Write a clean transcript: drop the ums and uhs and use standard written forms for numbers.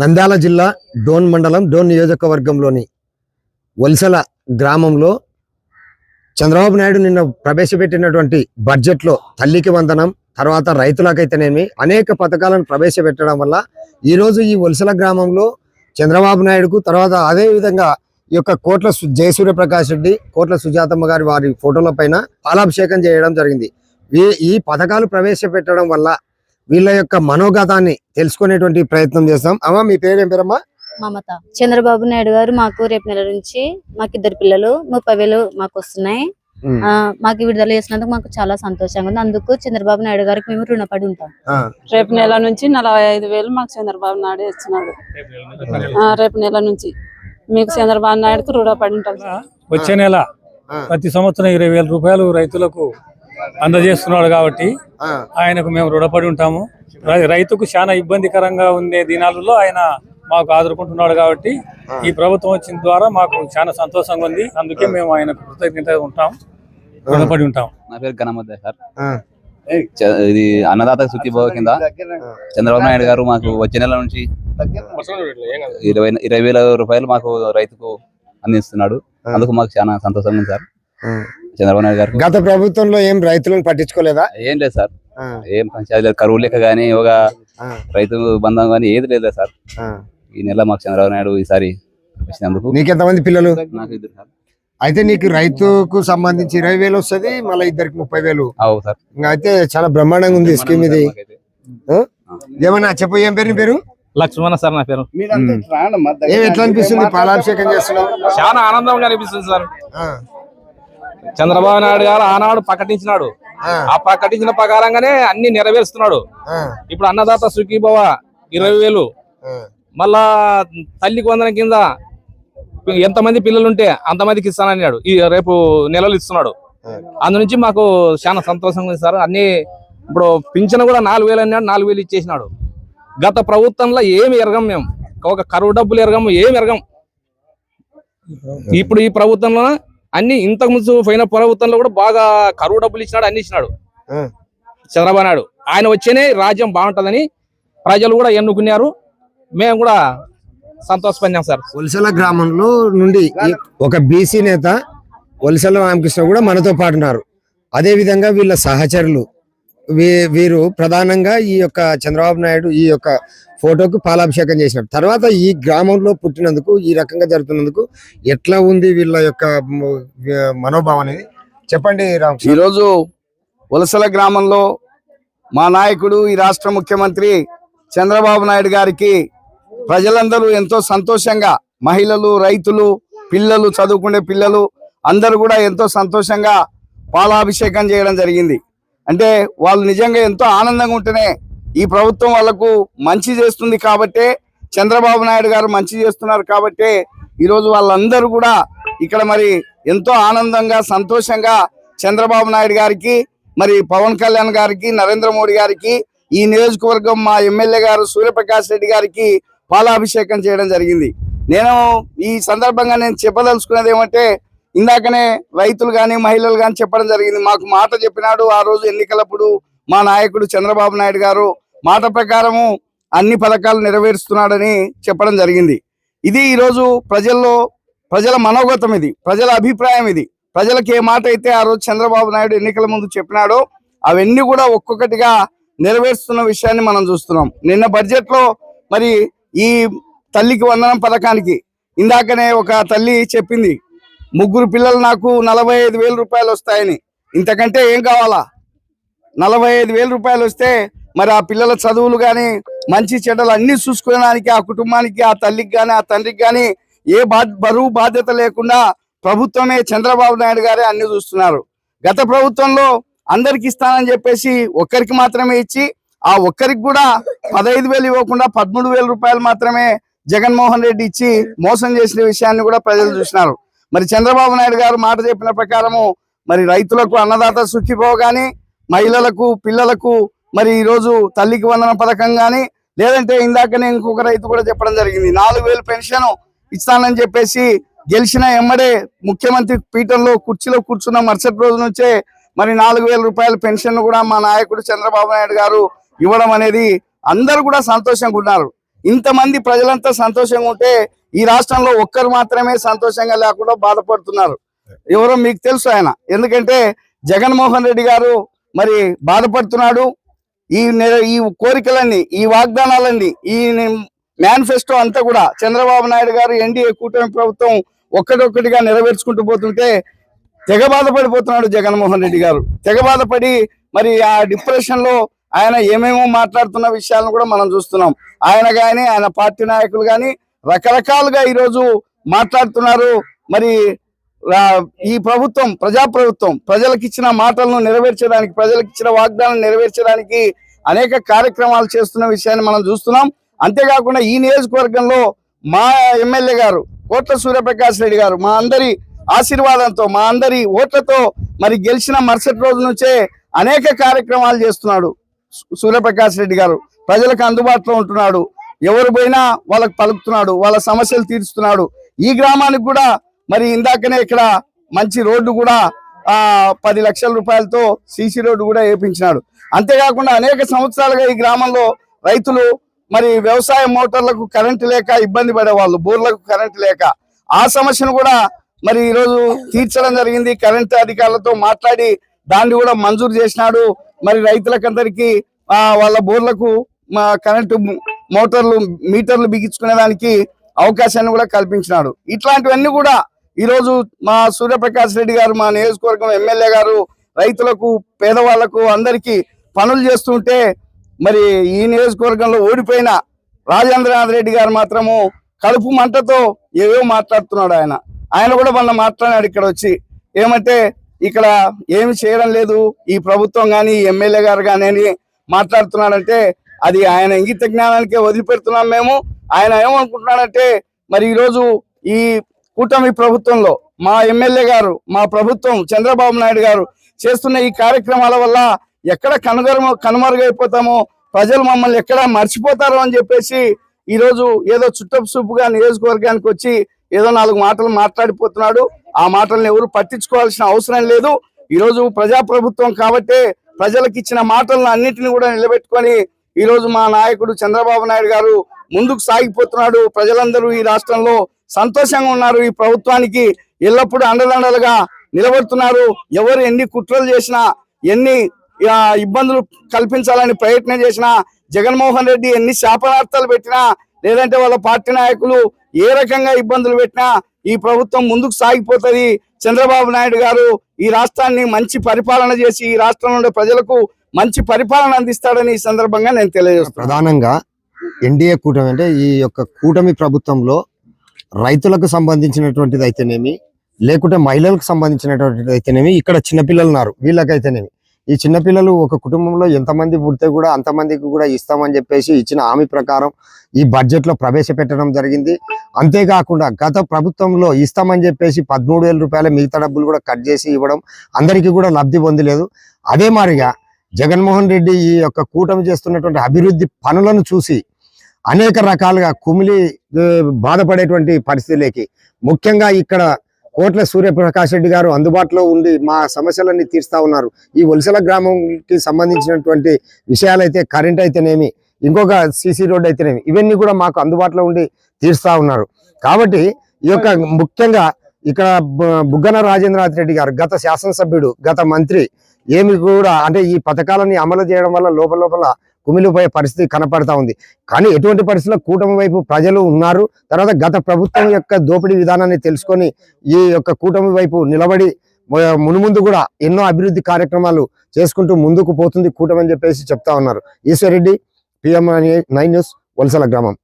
నంద్యాల జిల్లా డోన్ మండలం డోన్ నియోజకవర్గంలోని వల్సల గ్రామంలో చంద్రబాబు నాయుడు నిన్న ప్రవేశపెట్టినటువంటి బడ్జెట్లో తల్లికి వందనం తర్వాత రైతులకైతేనేమి అనేక పథకాలను ప్రవేశపెట్టడం వల్ల ఈరోజు ఈ వల్సల గ్రామంలో చంద్రబాబు నాయుడుకు తర్వాత అదే విధంగా ఈ యొక్క కోట్ల జయసూర్యప్రకాష్ రెడ్డి కోట్ల సుజాతమ్మ గారి వారి ఫోటోల పైన పాలాభిషేకం చేయడం జరిగింది. ఈ పథకాలు ప్రవేశపెట్టడం వల్ల వీళ్ళ యొక్క మనోగతాన్ని తెలుసుకునేటువంటి ప్రయత్నం చేస్తాం. అమ్మ మీ పేరు ఏం పేరమ్మా? మమత. చంద్రబాబు నాయుడు గారు మాకు రేపు నెల నుంచి మాకు 2 పిల్లలు 30,000 మాకు వస్తున్నాయి. మాకు విడుదల చేసినందుకు మాకు చాలా సంతోషంగా ఉంది. అందుకు చంద్రబాబు నాయుడు గారికి మేము రుణపడి ఉంటాం. రేపు నెల నుంచి 45,000 మాకు చంద్రబాబు నాయుడు ఇస్తున్నాడు. రేపు నెల నుంచి మీకు చంద్రబాబు నాయుడుకు రుణపడి ఉంటాం. వచ్చే నెల ప్రతి సంవత్సరం 20,000 రూపాయలు రైతులకు అందజేస్తున్నాడు కాబట్టి ఆయనకు మేము రుణపడి ఉంటాము. రైతుకు చాలా ఇబ్బందికరంగా ఉండే దినాలలో ఆయన మాకు ఆదుకుంటున్నాడు కాబట్టి ఈ ప్రభుత్వం వచ్చిన ద్వారా మాకు చాలా సంతోషంగా ఉంది. అందుకే మేము ఆయనకు కృతజ్ఞత ఉంటాం, రుణపడి ఉంటాం. నా పేరు గణమద్దే సార్. ఇది అన్నదాత సుఖీభావ కింద చంద్రబాబు నాయుడు గారు మాకు వచ్చే నెల నుంచి 20,000 రూపాయలు మాకు రైతుకు అందిస్తున్నాడు. అందుకు మాకు చాలా సంతోషంగా ఉంది సార్. చంద్రబాబు నాయుడు గారు గత ప్రభుత్వంలో ఏం రైతులను పట్టించుకోలేదా? ఏం లేదు సార్, ఏం పంచాయతీ లేదు, కరువు లెక్క గానీ ఒక రైతు బంధం గానీ ఏది లేదు సార్. ఈ నెల మాకు చంద్రబాబు నాయుడు ఈసారి వచ్చినందుకు. నీకెంతమంది పిల్లలు? నాకు 2 సార్. అయితే నీకు రైతుకు సంబంధించి 20,000 వస్తుంది, మళ్ళీ ఇద్దరికి 30,000. అవు సార్. అయితే చాలా బ్రహ్మాండంగా ఉంది స్కీమ్ ఇది. ఏమన్నా చెప్పు, ఏం పేరు నీ పేరు? లక్ష్మణ సార్ నా పేరు. ఎట్లా అనిపిస్తుంది పాలాభిషేకం చేస్తున్నావు? చాలా ఆనందంగా అనిపిస్తుంది సార్. చంద్రబాబు నాయుడు గారు ఆనాడు ప్రకటించినాడు, ఆ ప్రకటించిన ప్రకారంగానే అన్ని నెరవేరుస్తున్నాడు. ఇప్పుడు అన్నదాత సుఖీభవ 20,000, మళ్ళా తల్లికి వందనం కింద ఎంతమంది పిల్లలుంటే అంతమందికి ఇస్తానన్నాడు. ఈ రేపు నెలలు ఇస్తున్నాడు. అందు నుంచి మాకు చాలా సంతోషంగా ఉంది సార్. అన్ని ఇప్పుడు పింఛను కూడా 4,000 అన్నాడు, 4,000 ఇచ్చేసినాడు. గత ప్రభుత్వంలో ఏమి ఎరగం, మేము ఒక కరువు డబ్బులు ఎరగము, ఏమి ఎరగం. ఇప్పుడు ఈ ప్రభుత్వంలో అన్ని, ఇంతకు ముందు పోయిన ప్రభుత్వంలో కూడా బాగా కరువు డబ్బులు ఇచ్చినాడు, అన్ని ఇచ్చినాడు చంద్రబాబు నాయుడు. ఆయన వచ్చేనే రాజ్యం బాగుంటుందని ప్రజలు కూడా ఎన్నుకున్నారు. మేము కూడా సంతోషపడినాం సార్. వలసల గ్రామంలో నుండి ఒక బీసీ నేత వలసల రామకృష్ణ కూడా మనతో పాటు ఉన్నారు. అదే విధంగా వీళ్ళ సహచరులు వీరు ప్రధానంగా ఈ యొక్క చంద్రబాబు నాయుడు ఈ యొక్క ఫోటోకు పాలాభిషేకం చేసినారు. తర్వాత ఈ గ్రామంలో పుట్టినందుకు, ఈ రకంగా జరుగుతున్నందుకు ఎట్లా ఉంది వీళ్ళ యొక్క మనోభావం అనేది చెప్పండి రామకృష్ణ. ఈరోజు వలసల గ్రామంలో మా నాయకుడు, ఈ రాష్ట్ర ముఖ్యమంత్రి చంద్రబాబు నాయుడు గారికి ప్రజలందరూ ఎంతో సంతోషంగా, మహిళలు, రైతులు, పిల్లలు, చదువుకునే పిల్లలు అందరూ కూడా ఎంతో సంతోషంగా పాలాభిషేకం చేయడం జరిగింది. అంటే వాళ్ళు నిజంగా ఎంతో ఆనందంగా ఉంటేనే ఈ ప్రభుత్వం వాళ్ళకు మంచి చేస్తుంది కాబట్టే, చంద్రబాబు నాయుడు గారు మంచి చేస్తున్నారు కాబట్టే ఈరోజు వాళ్ళందరూ కూడా ఇక్కడ మరి ఎంతో ఆనందంగా, సంతోషంగా చంద్రబాబు నాయుడు గారికి, మరి పవన్ కళ్యాణ్ గారికి, నరేంద్ర మోడీ గారికి, ఈ నియోజకవర్గం మా ఎమ్మెల్యే గారు సూర్యప్రకాష్ రెడ్డి గారికి పాలాభిషేకం చేయడం జరిగింది. నేను ఈ సందర్భంగా నేను చెప్పదలుచుకున్నది ఏమంటే, ఇందాకనే రైతులు కానీ మహిళలు కానీ చెప్పడం జరిగింది. మాకు మాట చెప్పినాడు ఆ రోజు ఎన్నికలప్పుడు మా నాయకుడు చంద్రబాబు నాయుడు గారు, మాట ప్రకారము అన్ని పథకాలు నెరవేరుస్తున్నాడని చెప్పడం జరిగింది. ఇది ఈరోజు ప్రజల మనోగతం, ఇది ప్రజల అభిప్రాయం. ఇది ప్రజలకు ఏ మాట అయితే ఆ రోజు చంద్రబాబు నాయుడు ఎన్నికల ముందు చెప్పినాడో అవన్నీ కూడా ఒక్కొక్కటిగా నెరవేరుస్తున్న విషయాన్ని మనం చూస్తున్నాం. నిన్న బడ్జెట్ లో మరి ఈ తల్లికి వందనం పథకానికి ఇందాకనే ఒక తల్లి చెప్పింది, 3 పిల్లలు నాకు 45,000 రూపాయలు వస్తాయని. ఇంతకంటే ఏం కావాలా? 45,000 రూపాయలు వస్తే మరి ఆ పిల్లల చదువులు కానీ, మంచి చెడ్డలు అన్ని చూసుకోవడానికి ఆ కుటుంబానికి, ఆ తల్లికి కానీ, ఆ తండ్రికి కానీ ఏ బరువు బాధ్యత లేకుండా ప్రభుత్వమే, చంద్రబాబు నాయుడు గారే అన్ని చూస్తున్నారు. గత ప్రభుత్వంలో అందరికి ఇస్తానని చెప్పేసి ఒక్కరికి మాత్రమే ఇచ్చి, ఆ ఒక్కరికి కూడా 15,000 ఇవ్వకుండా 13,000 రూపాయలు మాత్రమే జగన్మోహన్ రెడ్డి ఇచ్చి మోసం చేసిన విషయాన్ని కూడా ప్రజలు చూసినారు. మరి చంద్రబాబు నాయుడు గారు మాట చెప్పిన ప్రకారము మరి రైతులకు అన్నదాత సుఖీభావ కానీ, మహిళలకు, పిల్లలకు మరి ఈరోజు తల్లికి వందన పథకం కానీ, లేదంటే ఇందాకనే ఇంకొక రైతు కూడా చెప్పడం జరిగింది, 4,000 పెన్షన్ ఇస్తానని చెప్పేసి గెలిచిన ఎమ్మడే ముఖ్యమంత్రి పీఠంలో కుర్చీలో కూర్చున్న మరుసటి రోజు నుంచే మరి 4,000 రూపాయల పెన్షన్ కూడా మా నాయకుడు చంద్రబాబు నాయుడు గారు ఇవ్వడం అనేది అందరూ కూడా సంతోషంగా ఉన్నారు. ఇంతమంది ప్రజలంతా సంతోషంగా ఉంటే ఈ రాష్ట్రంలో ఒక్కరు మాత్రమే సంతోషంగా లేకుండా బాధపడుతున్నారు. ఎవరో మీకు తెలుసు ఆయన. ఎందుకంటే జగన్మోహన్ రెడ్డి గారు మరి బాధపడుతున్నాడు. ఈ కోరికలన్నీ, ఈ వాగ్దానాలన్నీ, ఈ మేనిఫెస్టో అంతా కూడా చంద్రబాబు నాయుడు గారు ఎన్డీఏ కూటమి ప్రభుత్వం ఒక్కటొక్కటిగా నెరవేర్చుకుంటూ పోతుంటే తెగ బాధపడిపోతున్నాడు జగన్మోహన్ రెడ్డి గారు. తెగ బాధపడి మరి ఆ డిప్రెషన్ లో ఆయన ఏమేమో మాట్లాడుతున్న విషయాలను కూడా మనం చూస్తున్నాం. ఆయన గాని, ఆయన పార్టీ నాయకులు గాని రకరకాలుగా ఈరోజు మాట్లాడుతున్నారు. మరి ఈ ప్రభుత్వం ప్రజాప్రభుత్వం ప్రజలకు ఇచ్చిన మాటలను నెరవేర్చడానికి, ప్రజలకు ఇచ్చిన వాగ్దానం నెరవేర్చడానికి అనేక కార్యక్రమాలు చేస్తున్న విషయాన్ని మనం చూస్తున్నాం. అంతేకాకుండా ఈ నియోజకవర్గంలో మా ఎమ్మెల్యే గారు కోట్ల సూర్యప్రకాష్ రెడ్డి గారు మా అందరి ఆశీర్వాదంతో, మా అందరి ఓట్లతో మరి గెలిచిన మరుసటి రోజు నుంచే అనేక కార్యక్రమాలు చేస్తున్నాడు సూర్యప్రకాష్ రెడ్డి గారు. ప్రజలకు అందుబాటులో ఉంటున్నాడు. ఎవరు పోయినా వాళ్ళకి పలుకుతున్నాడు, వాళ్ళ సమస్యలు తీరుస్తున్నాడు. ఈ గ్రామానికి కూడా మరి ఇందాకనే ఇక్కడ మంచి రోడ్డు కూడా 10 లక్షల రూపాయలతో సీసీ రోడ్డు కూడా వేయించినాడు. అంతేకాకుండా అనేక సంవత్సరాలుగా ఈ గ్రామంలో రైతులు మరి వ్యవసాయ మోటార్లకు కరెంటు లేక ఇబ్బంది పడేవాళ్ళు, బోర్లకు కరెంటు లేక. ఆ సమస్యను కూడా మరి ఈరోజు తీర్చడం జరిగింది. కరెంటు అధికారులతో మాట్లాడి దాన్ని కూడా మంజూరు చేసినాడు. మరి రైతులకందరికీ వాళ్ళ బోర్లకు కరెంటు మోటార్లు, మీటర్లు బిగించుకునే దానికి అవకాశాన్ని కూడా కల్పించినాడు. ఇట్లాంటివన్నీ కూడా ఈరోజు మా సూర్యప్రకాష్ రెడ్డి గారు, మా నియోజకవర్గం ఎమ్మెల్యే గారు రైతులకు, పేదవాళ్లకు అందరికీ పనులు చేస్తుంటే మరి ఈ నియోజకవర్గంలో ఓడిపోయిన రాజేంద్రనాథ్ రెడ్డి గారు మాత్రము కడుపు మంటతో ఏవో మాట్లాడుతున్నాడు. ఆయన కూడా మొన్న మాట్లాడాడు ఇక్కడ వచ్చి. ఏమంటే ఇక్కడ ఏమి చేయడం లేదు ఈ ప్రభుత్వం కానీ, ఎమ్మెల్యే గారు కానీ అని మాట్లాడుతున్నాడంటే అది ఆయన ఇంగిత జ్ఞానానికే వదిలిపెడుతున్నాం మేము. ఆయన ఏమనుకుంటున్నాడంటే మరి ఈరోజు ఈ కూటమి ప్రభుత్వంలో మా ఎమ్మెల్యే గారు, మా ప్రభుత్వం చంద్రబాబు నాయుడు గారు చేస్తున్న ఈ కార్యక్రమాల వల్ల ఎక్కడ కనుమరుగైపోతామో, ప్రజలు మమ్మల్ని ఎక్కడ మర్చిపోతారో అని చెప్పేసి ఈరోజు ఏదో చుట్టపు చూపుగా నియోజకవర్గానికి వచ్చి ఏదో 4 మాటలు మాట్లాడిపోతున్నాడు. ఆ మాటలను ఎవరు పట్టించుకోవాల్సిన అవసరం లేదు. ఈరోజు ప్రజాప్రభుత్వం కాబట్టి ప్రజలకు ఇచ్చిన మాటలను అన్నింటినీ కూడా నిలబెట్టుకొని ఈరోజు మా నాయకుడు చంద్రబాబు నాయుడు గారు ముందుకు సాగిపోతున్నాడు. ప్రజలందరూ ఈ రాష్ట్రంలో సంతోషంగా ఉన్నారు. ఈ ప్రభుత్వానికి ఎల్లప్పుడూ అండదండలుగా నిలబడుతున్నారు. ఎవరు ఎన్ని కుట్రలు చేసినా, ఎన్ని ఇబ్బందులు కల్పించాలని ప్రయత్నం చేసినా, జగన్మోహన్ రెడ్డి ఎన్ని శాపనార్థాలు పెట్టినా, లేదంటే వాళ్ళ పార్టీ నాయకులు ఏ రకంగా ఇబ్బందులు పెట్టినా ఈ ప్రభుత్వం ముందుకు సాగిపోతుంది. చంద్రబాబు నాయుడు గారు ఈ రాష్ట్రాన్ని మంచి పరిపాలన చేసి ఈ రాష్ట్రంలో ఉండే ప్రజలకు మంచి పరిపాలన అందిస్తాడని ఈ సందర్భంగా నేను తెలియజేస్తాను. ప్రధానంగా ఎన్డీఏ కూటమి అంటే ఈ యొక్క కూటమి ప్రభుత్వంలో రైతులకు సంబంధించినటువంటిది అయితేనేమి, లేకుంటే మహిళలకు సంబంధించినటువంటిది అయితేనేమి, ఇక్కడ చిన్నపిల్లలు ఉన్నారు వీళ్ళకైతేనేమి, ఈ చిన్నపిల్లలు ఒక కుటుంబంలో ఎంతమంది పుడితే కూడా అంతమందికి కూడా ఇస్తామని చెప్పేసి ఇచ్చిన హామీ ప్రకారం ఈ బడ్జెట్ లో ప్రవేశపెట్టడం జరిగింది. అంతేకాకుండా గత ప్రభుత్వంలో ఇస్తామని చెప్పేసి 13,000 రూపాయల మిగతా డబ్బులు కూడా కట్ చేసి ఇవ్వడం అందరికీ కూడా లబ్ధి పొందలేదు. అదే మాదిరిగా జగన్మోహన్ రెడ్డి ఈ యొక్క కూటమి చేస్తున్నటువంటి అభివృద్ధి పనులను చూసి అనేక రకాలుగా కుమిలి బాధపడేటువంటి పరిస్థితులకి, ముఖ్యంగా ఇక్కడ కోట్ల సూర్యప్రకాష్ రెడ్డి గారు అందుబాటులో ఉండి మా సమస్యలన్నీ తీరుస్తా ఉన్నారు. ఈ వలసల గ్రామంకి సంబంధించినటువంటి విషయాలైతే కరెంట్ అయితేనేమి, ఇంకొక సీసీ రోడ్ అయితేనేమి, ఇవన్నీ కూడా మాకు అందుబాటులో ఉండి తీరుస్తా ఉన్నారు. కాబట్టి ఈ యొక్క ముఖ్యంగా ఇక్కడ బుగ్గన రాజేంద్రనాథ్ రెడ్డి గారు గత శాసనసభ్యుడు, గత మంత్రి, ఏమి కూడా అంటే ఈ పథకాలని అమలు చేయడం వల్ల లోపల కుమిలిపోయే పరిస్థితి కనపడతా ఉంది. కానీ ఎటువంటి పరిస్థితుల్లో కూటమి వైపు ప్రజలు ఉన్నారు. తర్వాత గత ప్రభుత్వం యొక్క దోపిడీ విధానాన్ని తెలుసుకొని ఈ యొక్క కూటమి వైపు నిలబడి మునుముందు కూడా ఎన్నో అభివృద్ధి కార్యక్రమాలు చేసుకుంటూ ముందుకు పోతుంది కూటమి అని చెప్పేసి చెప్తా ఉన్నారు. ఈశ్వర్ రెడ్డి, PMI 9 న్యూస్, వలసల గ్రామం.